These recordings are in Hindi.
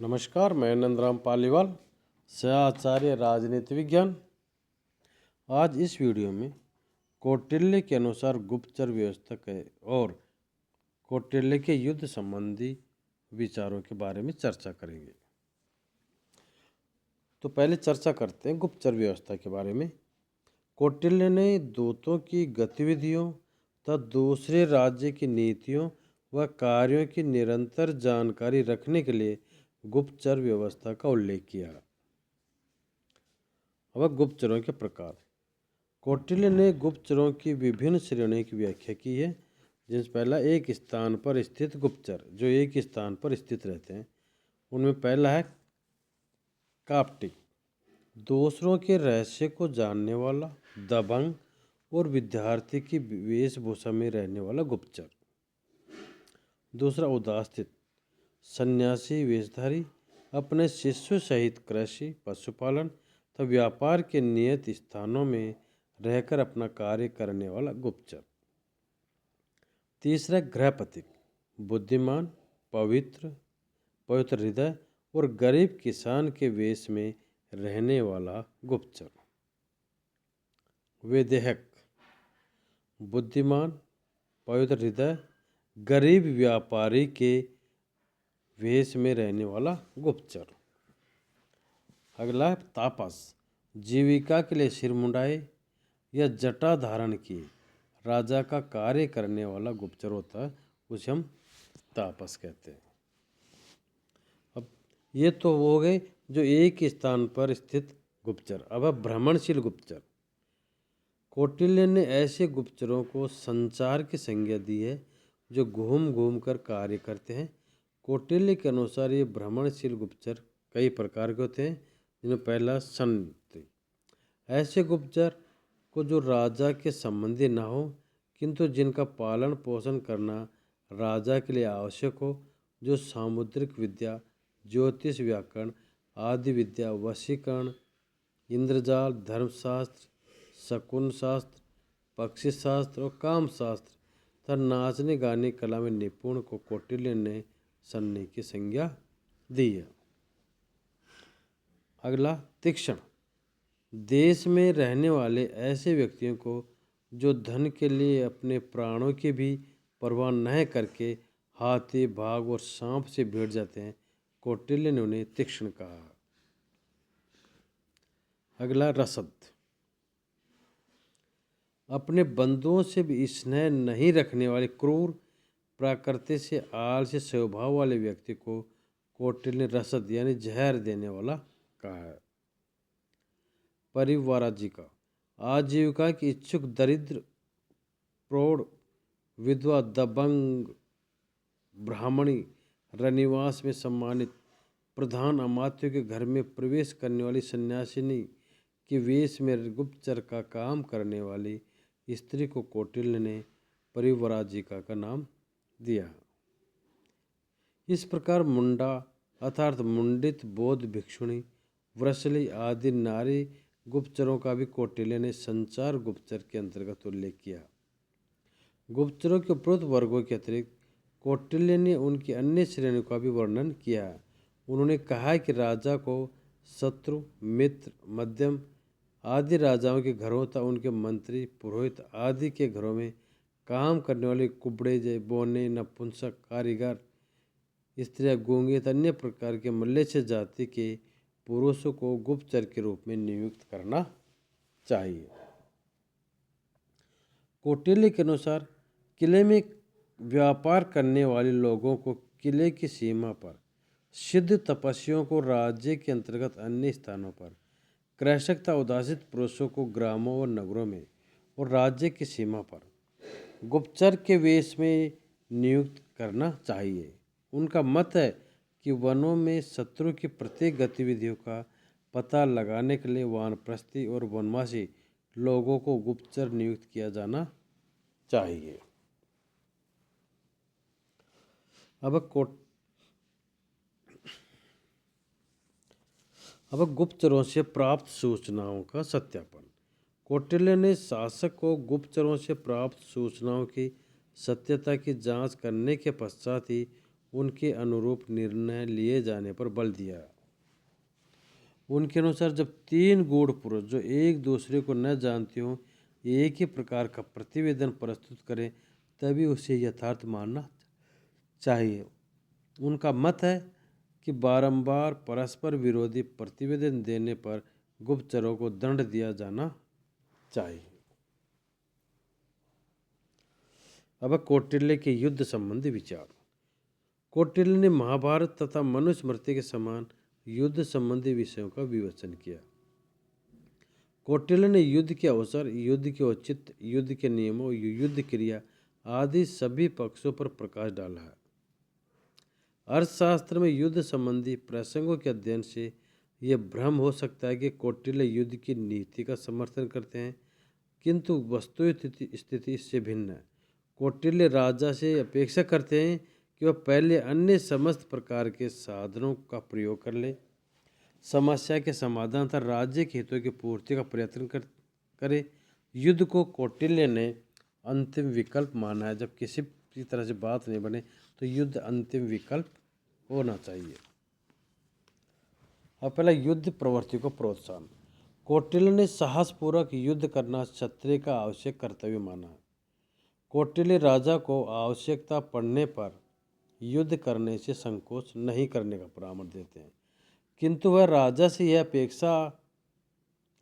नमस्कार, मैं नंदराम पालीवाल, सहआचार्य राजनीति विज्ञान। आज इस वीडियो में कौटिल्य के अनुसार गुप्तचर व्यवस्था के और कौटिल्य के युद्ध संबंधी विचारों के बारे में चर्चा करेंगे। तो पहले चर्चा करते हैं गुप्तचर व्यवस्था के बारे में। कौटिल्य ने दूतों की गतिविधियों तथा दूसरे राज्य की नीतियों व कार्यों की निरंतर जानकारी रखने के लिए गुप्तचर व्यवस्था का उल्लेख किया। अब गुप्तचरों के प्रकार। कौटिल्य ने गुप्तचरों की विभिन्न श्रेणियों की व्याख्या की है, जिनसे पहला एक स्थान पर स्थित गुप्तचर, जो एक स्थान पर स्थित रहते हैं। उनमें पहला है काप्टिक, दूसरों के रहस्य को जानने वाला, दबंग और विद्यार्थी की वेशभूषा में रहने वाला गुप्तचर। दूसरा उदास्थित, सन्यासी वेशधारी, अपने शिष्यों सहित कृषि, पशुपालन तथा व्यापार के नियत स्थानों में रहकर अपना कार्य करने वाला गुप्तचर। तीसरा गृहपथिक, बुद्धिमान, पवित्र हृदय और गरीब किसान के वेश में रहने वाला गुप्तचर। वैदेहक, बुद्धिमान, पवित्र हृदय, गरीब व्यापारी के वेश में रहने वाला गुप्तचर। अगला है तापस, जीविका के लिए सिर मुंडाए या जटा धारण किए राजा का कार्य करने वाला गुप्तचर होता है, उसे हम तापस कहते हैं। अब ये तो हो गए जो एक स्थान पर स्थित गुप्तचर। अब है भ्रमणशील गुप्तचर। कौटिल्य ने ऐसे गुप्तचरों को संचार की संज्ञा दी है जो घूम घूम कर कार्य करते हैं। कौटिल्य के अनुसार ये भ्रमणशील गुप्तचर कई प्रकार के होते हैं, जिनमें पहला संतरी, ऐसे गुप्तचर को जो राजा के संबंधी ना हो किंतु जिनका पालन पोषण करना राजा के लिए आवश्यक हो, जो सामुद्रिक विद्या, ज्योतिष, व्याकरण आदि विद्या, वशीकरण, इंद्रजाल, धर्मशास्त्र, शकुन शास्त्र, पक्षी शास्त्र और काम शास्त्र तथा नाचने गाने कला में निपुण को कौटिल्य ने सन्नी की संज्ञा दी है। अगला तीक्ष्ण, देश में रहने वाले ऐसे व्यक्तियों को जो धन के लिए अपने प्राणों की भी परवाह न करके हाथी, बाघ और सांप से भिड़ जाते हैं, कौटिल्य ने उन्हें तीक्ष्ण कहा। अगला रसद, अपने बंधुओं से भी स्नेह नहीं रखने वाले क्रूर प्रकृति से आलसी स्वभाव वाले व्यक्ति को कौटिल्य ने रसद यानी जहर देने वाला कहा है। परिवाराजिका, आजीविका की इच्छुक दरिद्र, प्रौढ़, विधवा, दबंग, ब्राह्मणी, रनिवास में सम्मानित, प्रधान अमात्यों के घर में प्रवेश करने वाली सन्यासिनी के वेश में गुप्तचर का काम करने वाली स्त्री को कौटिल्य ने परिवराजिका का नाम दिया। इस प्रकार मुंडा अर्थात मुंडित, बौद्ध भिक्षुणी, वृषली आदि नारी गुप्तचरों का भी कौटिल्य ने संचार गुप्तचर के अंतर्गत उल्लेख किया। गुप्तचरों के उपरोक्त वर्गों के अतिरिक्त कौटिल्य ने उनकी अन्य श्रेणियों का भी वर्णन किया। उन्होंने कहा कि राजा को शत्रु, मित्र, मध्यम आदि राजाओं के घरों तथा उनके मंत्री, पुरोहित आदि के घरों में काम करने वाले कुबड़े, बोने, नपुंसक, कारीगर, स्त्रियां, गूंगे तथा अन्य प्रकार के मल्लेच्छ जाति के पुरुषों को गुप्तचर के रूप में नियुक्त करना चाहिए। कौटिल्य के अनुसार किले में व्यापार करने वाले लोगों को किले की सीमा पर, सिद्ध तपस्वियों को राज्य के अंतर्गत अन्य स्थानों पर, कृषक तथा उदासित पुरुषों को ग्रामों और नगरों में और राज्य की सीमा पर गुप्तचर के वेश में नियुक्त करना चाहिए। उनका मत है कि वनों में शत्रु की प्रत्येक गतिविधियों का पता लगाने के लिए वानप्रस्थी और वनवासी लोगों को गुप्तचर नियुक्त किया जाना चाहिए। अब गुप्तचरों से प्राप्त सूचनाओं का सत्यापन। कौटिल्य ने शासक को गुप्तचरों से प्राप्त सूचनाओं की सत्यता की जांच करने के पश्चात ही उनके अनुरूप निर्णय लिए जाने पर बल दिया। उनके अनुसार जब 3 गूढ़ पुरुष जो एक दूसरे को न जानते हों एक ही प्रकार का प्रतिवेदन प्रस्तुत करें तभी उसे यथार्थ मानना चाहिए। उनका मत है कि बारंबार परस्पर विरोधी प्रतिवेदन देने पर गुप्तचरों को दंड दिया जाना चाहिए। अब कौटिल्य के युद्ध संबंधी विचार। कौटिल्य ने महाभारत तथा मनुस्मृति के समान युद्ध संबंधी विषयों का विवेचन किया। कौटिल्य ने युद्ध के अवसर, युद्ध के औचित्य, युद्ध के नियमों, युद्ध क्रिया आदि सभी पक्षों पर प्रकाश डाला है। अर्थशास्त्र में युद्ध संबंधी प्रसंगों के अध्ययन से यह भ्रम हो सकता है कि कौटिल्य युद्ध की नीति का समर्थन करते हैं, किंतु वस्तुस्थिति स्थिति इससे भिन्न है। कौटिल्य राजा से अपेक्षा करते हैं कि वह पहले अन्य समस्त प्रकार के साधनों का प्रयोग कर ले, समस्या के समाधान तथा राज्य के हितों की पूर्ति का प्रयत्न करे। युद्ध को कौटिल्य ने अंतिम विकल्प माना है। जब किसी भी तरह से बात नहीं बने तो युद्ध अंतिम विकल्प होना चाहिए। अब पहला युद्ध प्रवृत्ति को प्रोत्साहन। कौटिल्य ने साहसपूर्वक युद्ध करना क्षत्रिय का आवश्यक कर्तव्य माना है। कौटिल्य राजा को आवश्यकता पड़ने पर युद्ध करने से संकोच नहीं करने का परामर्श देते हैं, किंतु वह राजा से यह अपेक्षा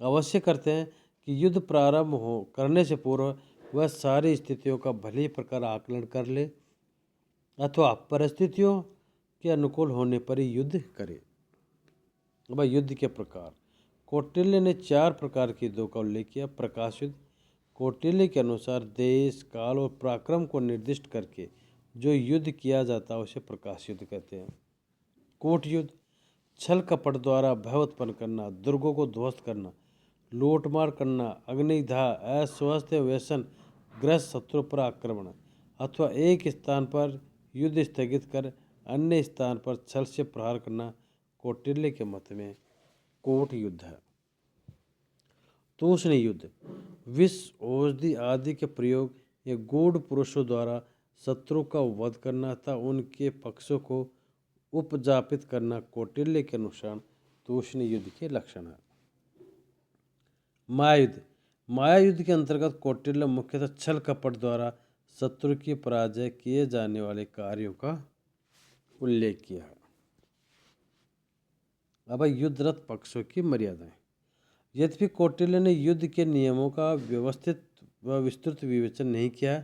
अवश्य करते हैं कि युद्ध प्रारंभ करने से पूर्व वह सारी स्थितियों का भली प्रकार आकलन कर ले अथवा परिस्थितियों के अनुकूल होने पर ही युद्ध करे। अब युद्ध के प्रकार। कौटिल्य ने 4 प्रकार के युद्धों का उल्लेख किया। प्रकाश युद्ध। कौटिल्य के अनुसार देश, काल और पराक्रम को निर्दिष्ट करके जो युद्ध किया जाता है उसे प्रकाश युद्ध कहते हैं। कूट युद्ध। छल कपट द्वारा भय उत्पन्न करना, दुर्गों को ध्वस्त करना, लूटमार करना, अग्निदाह, अस्वस्थ व्यसन ग्रस्त शत्रु पर आक्रमण अथवा एक स्थान पर युद्ध स्थगित कर अन्य स्थान पर छल से प्रहार करना कौटिल्य के मत में कूट युद्ध है। तूष्णीं युद्ध। विष, औषधि आदि के प्रयोग या गूढ़ पुरुषों द्वारा शत्रु का वध करना तथा उनके पक्षों को उपजापित करना कौटिल्य के अनुसार तूष्णीं युद्ध के लक्षण है। मायायुद्ध। माया युद्ध के अंतर्गत कौटिल्य मुख्यतः छल कपट द्वारा शत्रु की पराजय किए जाने वाले कार्यों का उल्लेख किया है। अब युद्धरत पक्षों की मर्यादाएं। यद्यपि कौटिल्य ने युद्ध के नियमों का व्यवस्थित व विस्तृत विवेचन नहीं किया,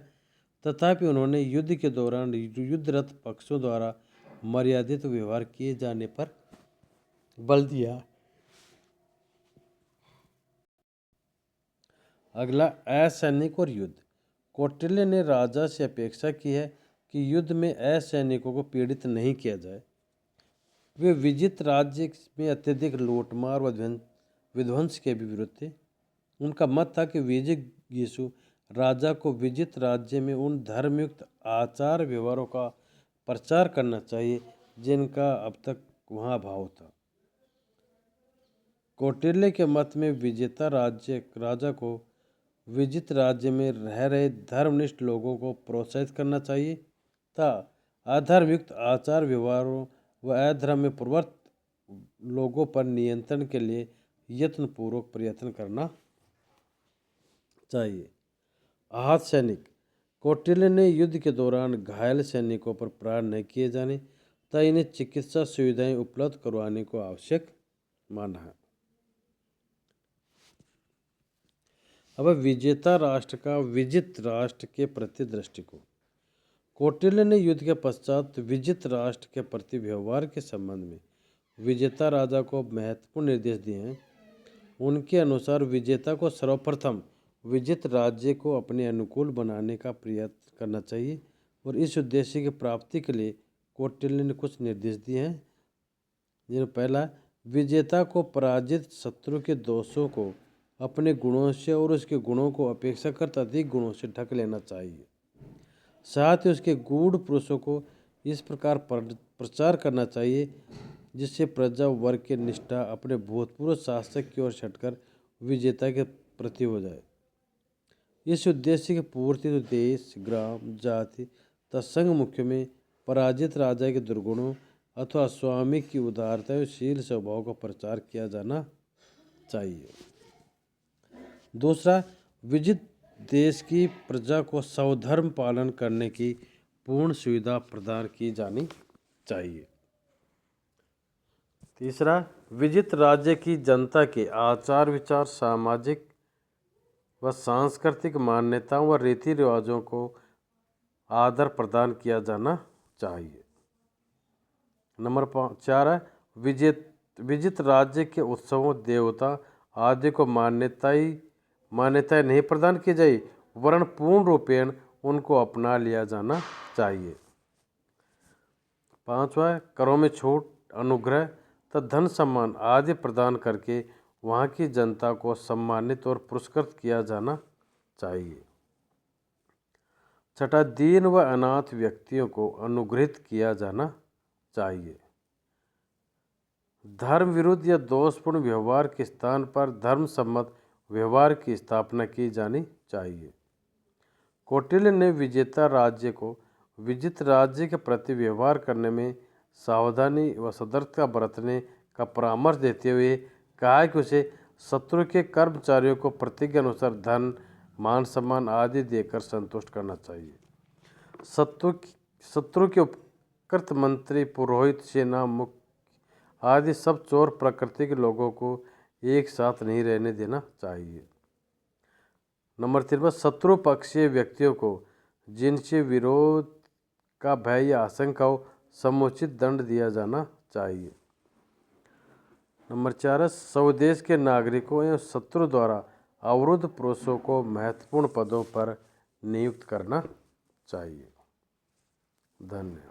तथापि उन्होंने युद्ध के दौरान युद्धरत पक्षों द्वारा मर्यादित व्यवहार किए जाने पर बल दिया। अगला असैनिक और युद्ध। कौटिल्य ने राजा से अपेक्षा की है कि युद्ध में असैनिकों को पीड़ित नहीं किया जाए। वे विजित राज्य में अत्यधिक लूटमार व विध्वंस के भी विरुद्ध थे। उनका मत था कि विजय यीशु राजा को विजित राज्य में उन धर्मयुक्त आचार व्यवहारों का प्रचार करना चाहिए जिनका अब तक वहाँ अभाव था। कौटिल्य के मत में विजेता राजा को विजित राज्य में रह रहे धर्मनिष्ठ लोगों को प्रोत्साहित करना चाहिए तथा अधर्मयुक्त आचार व्यवहारों व अधर्म में प्रवृत्त लोगों पर नियंत्रण के लिए यत्नपूर्वक प्रयत्न करना चाहिए। आहत सैनिक। कौटिल्य ने युद्ध के दौरान घायल सैनिकों पर प्रहार न किए जाने तथा इन्हें चिकित्सा सुविधाएं उपलब्ध करवाने को आवश्यक माना है। अब विजेता राष्ट्र का विजित राष्ट्र के प्रति दृष्टिकोण। कौटिल्य ने युद्ध के पश्चात विजित राष्ट्र के प्रति व्यवहार के संबंध में विजेता राजा को महत्वपूर्ण निर्देश दिए हैं। उनके अनुसार विजेता को सर्वप्रथम विजित राज्य को अपने अनुकूल बनाने का प्रयत्न करना चाहिए और इस उद्देश्य की प्राप्ति के लिए कौटिल्य ने कुछ निर्देश दिए हैं। जिनमें पहला, विजेता को पराजित शत्रु के दोषों को अपने गुणों से और उसके गुणों को अपेक्षाकृत अधिक गुणों से ढक लेना चाहिए। साथ ही उसके गूढ़ पुरुषों को इस प्रकार प्रचार करना चाहिए जिससे प्रजा वर्ग की निष्ठा अपने भूतपूर्व शासक की ओर छटकर विजेता के प्रति हो जाए। इस उद्देश्य की पूर्ति तो देश, ग्राम, जाति तथा संघ मुख्य में पराजित राजा के दुर्गुणों अथवा स्वामी की उदारता और शील स्वभाव का प्रचार किया जाना चाहिए। दूसरा, विजित देश की प्रजा को स्वधर्म पालन करने की पूर्ण सुविधा प्रदान की जानी चाहिए। तीसरा, विजित राज्य की जनता के आचार विचार, सामाजिक व सांस्कृतिक मान्यताओं व रीति रिवाजों को आदर प्रदान किया जाना चाहिए। नंबर 4 है, विजित राज्य के उत्सवों, देवता आदि को मान्यताएं नहीं प्रदान की जाए, वरन पूर्ण रूपेण उनको अपना लिया जाना चाहिए। 5वां है, करों में छूट, अनुग्रह तथा धन सम्मान आदि प्रदान करके वहाँ की जनता को सम्मानित और पुरस्कृत किया जाना चाहिए। 6, दीन व अनाथ व्यक्तियों को अनुग्रहित किया जाना चाहिए। धर्म विरुद्ध या दोषपूर्ण व्यवहार के स्थान पर धर्म सम्मत व्यवहार की स्थापना की जानी चाहिए। कौटिल्य ने विजेता राज्य को विजित राज्य के प्रति व्यवहार करने में सावधानी व सतर्कता बरतने का परामर्श देते हुए कहा कि उसे शत्रु के कर्मचारियों को प्रतिज्ञा अनुसार धन, मान सम्मान आदि देकर संतुष्ट करना चाहिए। शत्रु के उपकृत मंत्री, पुरोहित, सेना मुख्य आदि सब चोर प्रकृति के लोगों को एक साथ नहीं रहने देना चाहिए। नंबर 3, शत्रु पक्षीय व्यक्तियों को जिनसे विरोध का भय या आशंका हो समुचित दंड दिया जाना चाहिए। नंबर 4, स्वदेश के नागरिकों एवं शत्रु द्वारा अवरुद्ध पुरुषों को महत्वपूर्ण पदों पर नियुक्त करना चाहिए। धन्यवाद।